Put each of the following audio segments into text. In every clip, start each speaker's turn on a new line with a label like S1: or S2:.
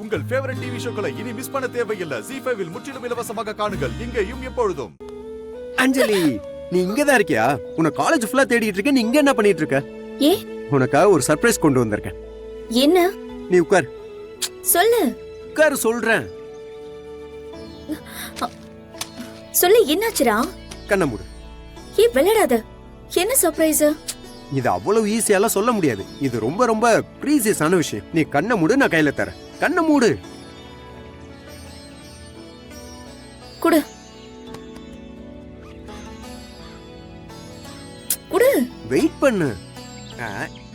S1: உங்கள் favourite TV ஷோக்களை இனி miss பண்ண தேவையில்லை. ஜீ5 இல் முற்றிலும் இலவசமாக காணுங்கள். இங்கேயும் எப்பொழுதும்.
S2: அஞ்சலி, நீ இங்கதான் இருக்கியா? உன்னை காலேஜ் ஃபுல்லா தேடிட்டு இருக்க. நீ இங்க என்ன பண்ணிட்டு இருக்க?
S3: ஏ,
S2: உனக்காக ஒரு சர்ப்ரைஸ் கொண்டு வந்திருக்கேன்.
S3: என்ன?
S2: நீ உட்கார்.
S3: சொல்லு.
S2: உட்கார் சொல்றேன்.
S3: சொல்லு, என்னாச்சுடா?
S2: கண்ண மூடு.
S3: ஏ, விளையாடாத. என்ன சர்ப்ரைஸ்?
S2: இது அவ்வளவு ஈஸியாலாம் சொல்ல முடியாது. இது ரொம்ப ரொம்ப ப்ரீசியஸான விஷயம். நீ கண்ண மூடு, நான் கையில தரேன். கண்ண மூடு.
S3: குடு. குடு.
S2: வெயிட் பண்ணு.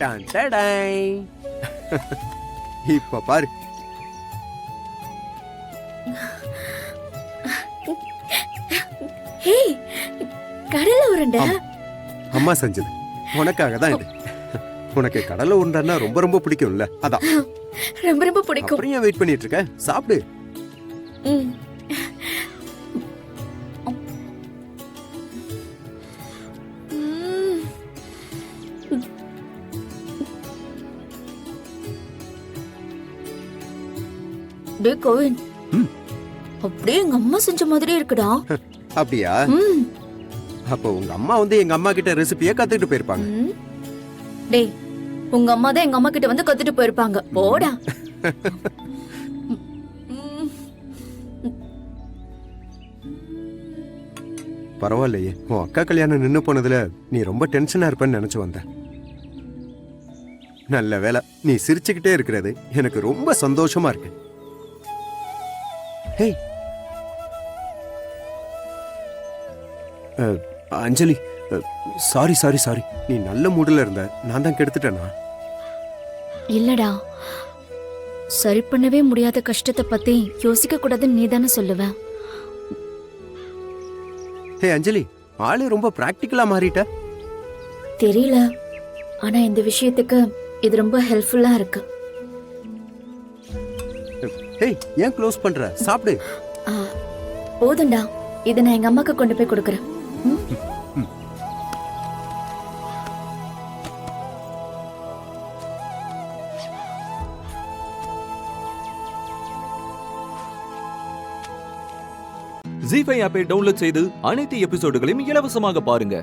S2: டான் டடாய். இப்ப பாரு.
S3: ஹே, கடலை உருண்டை.
S2: அம்மா செஞ்சது. உனக்காக தான் இது. உனக்கு கடலை உருண்டைன்னா ரொம்ப ரொம்ப பிடிக்கும்ல, அதான்.
S3: ரொம்ப ரொம்ப பிடிக்கும்.
S2: அப்புறம் ஏன் வெயிட் பண்ணிட்டு இருக்க? சாப்பிடு.
S3: ம். டே கோவின், அப்படியே எங்க அம்மா செஞ்ச மாதிரி இருக்குடா.
S2: அப்படியா? அப்போ உங்க அம்மா வந்து எங்க அம்மா கிட்ட ரெசிபியை கத்துக்கிட்டு போயிருப்பாங்க.
S3: டேய், உங்க அம்மா தான் எங்க அம்மா கிட்ட வந்து கத்துட்டு போயிருப்பாங்க. போடா.
S2: பரவாயில்லையே, உன் அக்கா கல்யாணம் நின்னு போனதுல நீ ரொம்ப டென்ஷனா இருப்பேன்னு நினைச்சு வந்த. நல்ல வேலை, நீ சிரிச்சுக்கிட்டே இருக்கிறது எனக்கு ரொம்ப சந்தோஷமா இருக்கு. ஹே அஞ்சலி, சாரி சாரி சாரி. நீ நல்ல மூடுல இருந்த, நான் தான் கெடுத்துட்டேனா?
S3: இல்லடா, சரி பண்ணவே முடியாத கஷ்டத்தை பத்தி யோசிக்க கூடாதுன்னு நீ தானே சொல்லுவ.
S2: ஹே அஞ்சலி, ஆளே ரொம்ப பிராக்டிக்கலா மாறிட்ட.
S3: தெரியல, ஆனா இந்த விஷயத்துக்கு இது ரொம்ப ஹெல்ப்ஃபுல்லா இருக்கு.
S2: ஹே, ஏன் க்ளோஸ் பண்ற? சாப்பிடு.
S3: போதும்டா, இதை நான் எங்க அம்மாக்கு கொண்டு போய் கொடுக்கறேன்.
S4: ஜீ5 ஆப்பை டவுன்லோட் செய்து அனைத்து எபிசோடுகளையும் இலவசமாக பாருங்க.